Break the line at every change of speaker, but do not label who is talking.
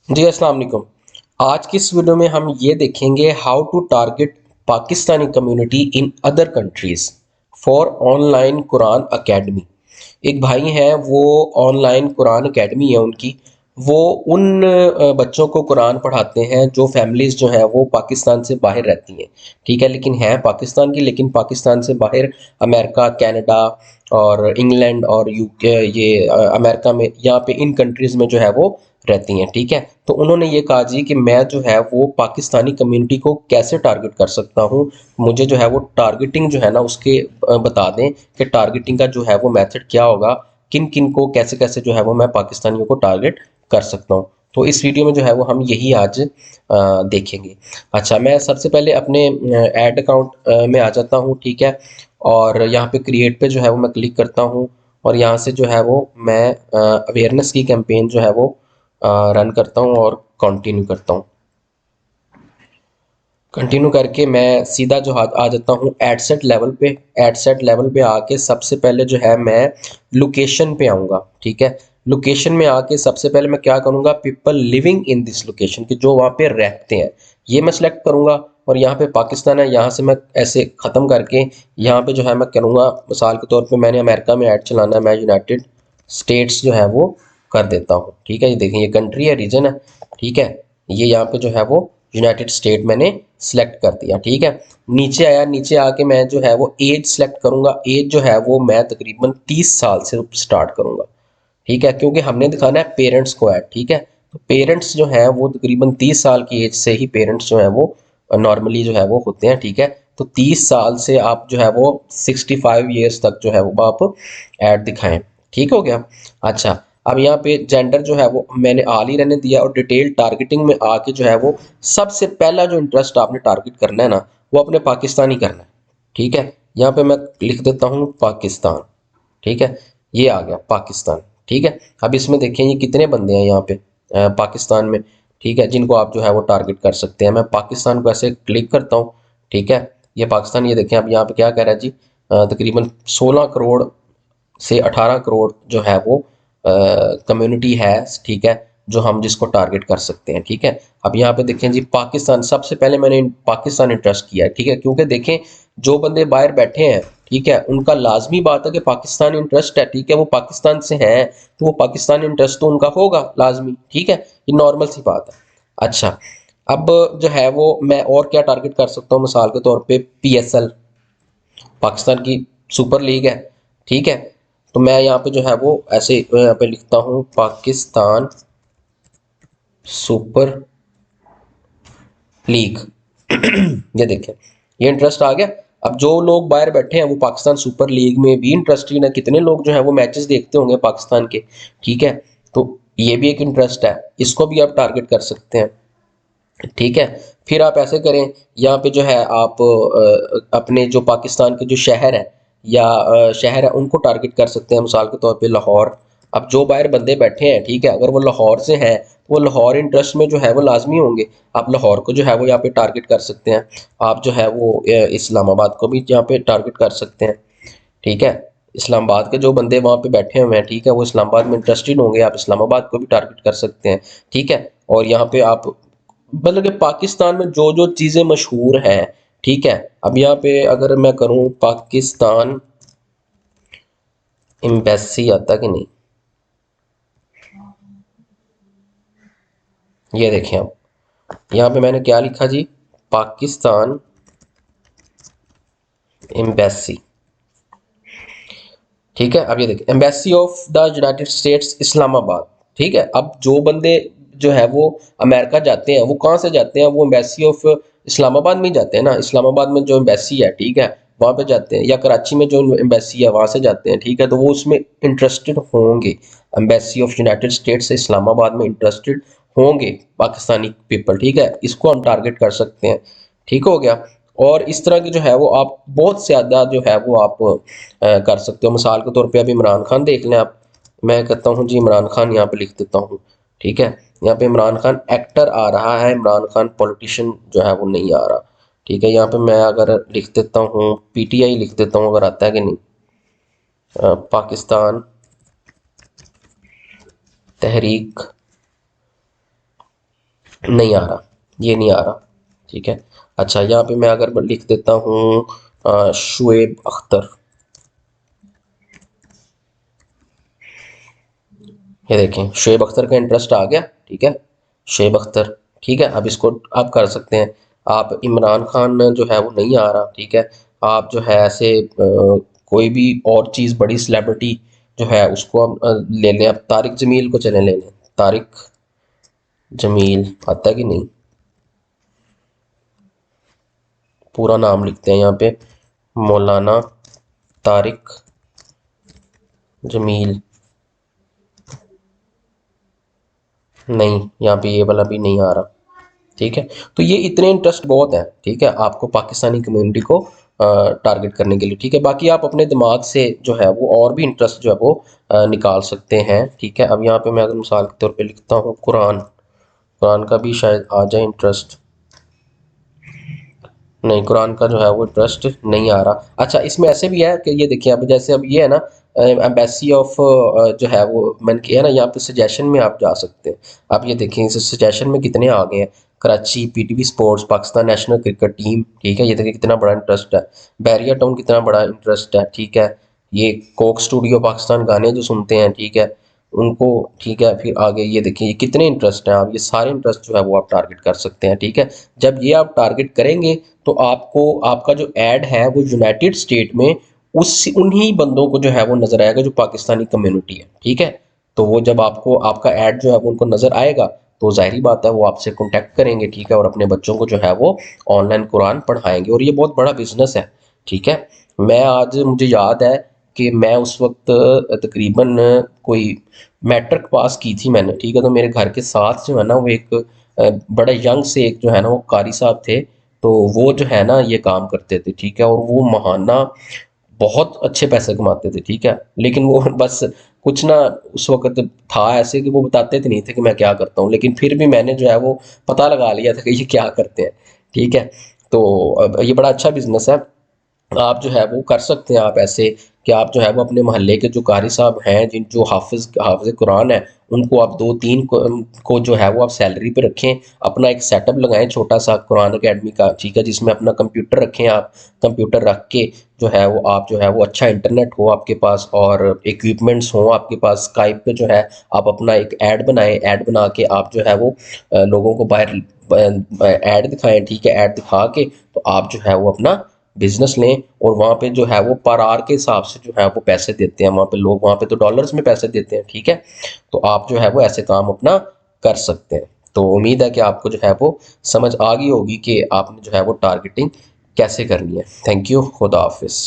जी अस्सलाम वालेकुम। आज की इस वीडियो में हम ये देखेंगे how to target Pakistani community in other countries for online Quran academy. एक भाई हैं, वो ऑनलाइन कुरान अकेडमी है उनकी। वो उन बच्चों को कुरान पढ़ाते हैं जो फैमिलीज़ जो है वो पाकिस्तान से बाहर रहती हैं। ठीक है, लेकिन हैं पाकिस्तान की, लेकिन पाकिस्तान से बाहर अमेरिका, कनाडा और इंग्लैंड और यूके, ये अमेरिका में, यहाँ पे इन कंट्रीज़ में जो है वो रहती हैं। ठीक है, तो उन्होंने ये कहा जी कि मैं जो है वो पाकिस्तानी कम्युनिटी को कैसे टारगेट कर सकता हूँ। मुझे जो है वो टारगेटिंग जो है ना उसके बता दें कि टारगेटिंग का जो है वो मेथड क्या होगा, किन किन को कैसे कैसे जो है वो मैं पाकिस्तानियों को टारगेट कर सकता हूँ। तो इस वीडियो में जो है वो हम यही आज देखेंगे। अच्छा, मैं सबसे पहले अपने ऐड अकाउंट में आ जाता हूँ। ठीक है, और यहाँ पे क्रिएट पे जो है वो मैं क्लिक करता हूँ और यहाँ से जो है वो मैं अवेयरनेस की कैंपेन जो है वो रन करता हूँ और कंटिन्यू करता हूँ। कंटिन्यू करके मैं सीधा जो आ जाता हूँ एडसेट लेवल पे। एडसेट लेवल पे आके सबसे पहले जो है मैं लोकेशन पे आऊँगा। ठीक है, लोकेशन में आके सबसे पहले मैं क्या करूँगा, people living in this location, कि जो वहाँ पे रहते हैं, ये मैं सेलेक्ट करूँगा। और यहाँ पे पाकिस्तान है, यहाँ से मैं ऐसे ख़त्म करके यहाँ पे जो है मैं करूँगा, मिसाल के तौर पे मैंने अमेरिका में ऐड चलाना है, मैं यूनाइटेड स्टेट्स जो है वो कर देता हूँ। ठीक है, ये देखें, ये कंट्री है, रीजन है। ठीक है, ये यहाँ पे जो है वो यूनाइटेड स्टेट मैंने सेलेक्ट कर दिया। ठीक है, नीचे आया, नीचे आके मैं जो है वो एज सेलेक्ट करूंगा। एज जो है वो मैं तकरीबन 30 साल से स्टार्ट करूंगा। ठीक है, क्योंकि हमने दिखाना है पेरेंट्स को ऐड। ठीक है, तो पेरेंट्स जो है वो तकरीबन 30 साल की एज से ही पेरेंट्स जो है वो नॉर्मली जो है वो होते हैं। ठीक है, तो 30 साल से आप जो है वो 65 ईयर्स तक जो है वो आप ऐड दिखाएं। ठीक हो गया। अच्छा, अब यहाँ पे जेंडर जो है वो मैंने ऑल ही रहने दिया और डिटेल टारगेटिंग में आके जो है वो सबसे पहला जो इंटरेस्ट आपने टारगेट करना है ना, वो अपने पाकिस्तानी करना है। ठीक है, यहाँ पे मैं लिख देता हूँ पाकिस्तान। ठीक है, ये आ गया पाकिस्तान। ठीक है, अब इसमें देखें ये कितने बंदे हैं यहाँ पे पाकिस्तान में। ठीक है, जिनको आप जो है वो टारगेट कर सकते हैं। मैं पाकिस्तान को ऐसे क्लिक करता हूँ। ठीक है, ये पाकिस्तान, ये देखें अब यहाँ पे क्या कह रहा है जी, तकरीबन 16 करोड़ से 18 करोड़ जो है वो कम्युनिटी है। ठीक है, जो हम जिसको टारगेट कर सकते हैं। ठीक है, अब यहाँ पे देखें जी, पाकिस्तान सबसे पहले मैंने पाकिस्तान इंटरेस्ट किया है। ठीक है, क्योंकि देखें जो बंदे बाहर बैठे हैं, ठीक है, उनका लाजमी बात है कि पाकिस्तान इंटरेस्ट है। ठीक है, वो पाकिस्तान से हैं तो वो पाकिस्तान इंटरेस्ट तो उनका होगा लाजमी। ठीक है, ये नॉर्मल सी बात है। अच्छा, अब जो है वो मैं और क्या टारगेट कर सकता हूँ, मिसाल के तौर पे PSL, पाकिस्तान की सुपर लीग है। ठीक है, तो मैं यहाँ पे जो है वो ऐसे यहाँ पे लिखता हूँ पाकिस्तान सुपर लीग। ये देखें, ये इंटरेस्ट आ गया। अब जो लोग बाहर बैठे हैं वो पाकिस्तान सुपर लीग में भी इंटरेस्टेड है। कितने लोग जो है वो मैचेस देखते होंगे पाकिस्तान के। ठीक है, तो ये भी एक इंटरेस्ट है, इसको भी आप टारगेट कर सकते हैं। ठीक है, फिर आप ऐसे करें, यहाँ पे जो है आप अपने जो पाकिस्तान के जो शहर है या शहर है उनको टारगेट कर सकते हैं, मिसाल के तौर पे लाहौर। अब जो बाहर बंदे बैठे हैं, ठीक है, अगर वो लाहौर से हैं तो वो लाहौर इंटरेस्ट में जो है वो लाजमी होंगे। आप लाहौर को जो है वो यहाँ पे टारगेट कर सकते हैं। आप जो है वो इस्लामाबाद को भी यहाँ पे टारगेट कर सकते हैं। ठीक है, इस्लामाबाद के जो बंदे वहाँ पे बैठे हुए हैं, ठीक है, वो इस्लामाबाद में इंटरेस्टेड होंगे, आप इस्लामाबाद को भी टारगेट कर सकते हैं। ठीक है, और यहाँ पे आप मतलब कि पाकिस्तान में जो जो चीज़ें मशहूर हैं। ठीक है, अब यहाँ पे अगर मैं करूँ पाकिस्तान एम्बेसी, आता कि नहीं, ये देखें आप, यहाँ पे मैंने क्या लिखा जी, पाकिस्तान एम्बेसी। ठीक है, अब ये देखिए, embassy of the United states Islamabad. ठीक है, अब जो बंदे जो है वो अमेरिका जाते हैं, वो कहाँ से जाते हैं, वो एम्बेसी ऑफ इस्लामाबाद में ही जाते हैं ना। इस्लामाबाद में जो एम्बेसी है, ठीक है, वहाँ पे जाते हैं, या कराची में जो एम्बेसी है वहाँ से जाते हैं। ठीक है, तो वो उसमें इंटरेस्टेड होंगे। Embassy of United states Islamabad में इंटरेस्टेड होंगे पाकिस्तानी पीपल। ठीक है, इसको हम टारगेट कर सकते हैं। ठीक हो गया। और इस तरह की जो है वो आप बहुत ज़्यादा जो है वो आप कर सकते हो। मिसाल के तौर पे अब इमरान खान देख लें आप। मैं कहता हूँ जी इमरान खान, यहाँ पे लिख देता हूँ। ठीक है, यहाँ पे इमरान खान एक्टर आ रहा है, इमरान खान पॉलिटिशियन जो है वो नहीं आ रहा। ठीक है, यहाँ पे मैं अगर लिख देता हूँ PTI लिख देता हूँ, अगर आता है कि नहीं, पाकिस्तान तहरीक नहीं आ रहा, ये नहीं आ रहा। ठीक है। अच्छा, यहाँ पे मैं अगर लिख देता हूँ शुएब अख्तर, ये देखें शुएब अख्तर का इंटरेस्ट आ गया। ठीक है, शुएब अख्तर। ठीक है, अब इसको आप कर सकते हैं। आप इमरान खान जो है वो नहीं आ रहा। ठीक है, आप जो है ऐसे कोई भी और चीज़ बड़ी सेलिब्रिटी जो है उसको आप ले लें। आप तारिक जमील को चले ले लें। तारिक जमील आता है कि नहीं, पूरा नाम लिखते हैं यहाँ पे, मौलाना तारिक जमील। नहीं, यहाँ पे ये वाला भी नहीं आ रहा। ठीक है, तो ये इतने इंटरेस्ट बहुत है। ठीक है, आपको पाकिस्तानी कम्युनिटी को टारगेट करने के लिए। ठीक है, बाकी आप अपने दिमाग से जो है वो और भी इंटरेस्ट जो है वो निकाल सकते हैं। ठीक है, अब यहाँ पे मैं अगर मिसाल के तौर पे लिखता हूँ कुरान, कुरान का भी शायद आ जाए इंटरेस्ट। नहीं, कुरान का जो है वो ट्रस्ट नहीं आ रहा। अच्छा, इसमें ऐसे भी है कि ये देखिए, अब जैसे अब ये है ना एम्बेसी ऑफ जो है वो मैंने किया ना, यहाँ पे सजेशन में आप जा सकते हैं। आप ये देखें इस सजेशन में कितने आ गए हैं। Karachi PTV sports, Pakistan national cricket team. ठीक है, ये देखिए कितना बड़ा इंटरेस्ट है। बैरिया टाउन कितना बड़ा इंटरेस्ट है। ठीक है, ये कोक स्टूडियो पाकिस्तान गाने जो सुनते हैं। ठीक है, उनको। ठीक है, फिर आगे ये देखिए ये कितने इंटरेस्ट हैं। आप ये सारे इंटरेस्ट जो है वो आप टारगेट कर सकते हैं। ठीक है, जब ये आप टारगेट करेंगे तो आपको आपका जो ऐड है वो यूनाइटेड स्टेट में उस उन्हीं बंदों को जो है वो नज़र आएगा जो पाकिस्तानी कम्युनिटी है। ठीक है, तो वो जब आपको आपका ऐड जो है वो उनको नज़र आएगा तो ज़ाहिर बात है वो आपसे कॉन्टैक्ट करेंगे। ठीक है, और अपने बच्चों को जो है वो ऑनलाइन कुरान पढ़ाएंगे, और ये बहुत बड़ा बिजनेस है। ठीक है, मैं आज मुझे याद है कि मैं उस वक्त तकरीबन कोई मैट्रिक पास की थी मैंने। ठीक है, तो मेरे घर के साथ जो है ना वो एक बड़े यंग से एक जो है ना वो कारी साहब थे। तो वो जो है ना ये काम करते थे। ठीक है, और वो महाना बहुत अच्छे पैसे कमाते थे। ठीक है, लेकिन वो बस कुछ ना उस वक़्त था ऐसे कि वो बताते थे नहीं थे कि मैं क्या करता हूँ, लेकिन फिर भी मैंने जो है वो पता लगा लिया था कि ये क्या करते हैं। ठीक है, तो अब ये बड़ा अच्छा बिज़नेस है। आप जो है वो कर सकते हैं। आप ऐसे कि आप जो है वो अपने मोहल्ले के जो कारी साहब हैं जिन जो हाफिज़ कुरान है, उनको आप 2-3 को जो है वो आप सैलरी पे रखें। अपना एक सेटअप लगाएँ छोटा-सा कुरान अकेडमी का। ठीक है, जिसमें अपना कंप्यूटर रखें आप। कंप्यूटर रख के जो है वो आप जो है वो अच्छा इंटरनेट हो आपके पास और इक्विपमेंट्स हों आपके पास। स्काइप पे जो है आप अपना एक ऐड बनाएँ। ऐड बना के आप जो है वो लोगों को बाहर ऐड दिखाएँ। ठीक है, ऐड दिखा के तो आप जो है वो अपना बिजनेस लें, और वहाँ पे जो है वो पर आवर के हिसाब से जो है वो पैसे देते हैं। वहाँ पे लोग, वहाँ पे तो डॉलर्स में पैसे देते हैं। ठीक है, तो आप जो है वो ऐसे काम अपना कर सकते हैं। तो उम्मीद है कि आपको जो है वो समझ आ गई होगी कि आपने जो है वो टारगेटिंग कैसे करनी है। थैंक यू, खुदा हाफिज़।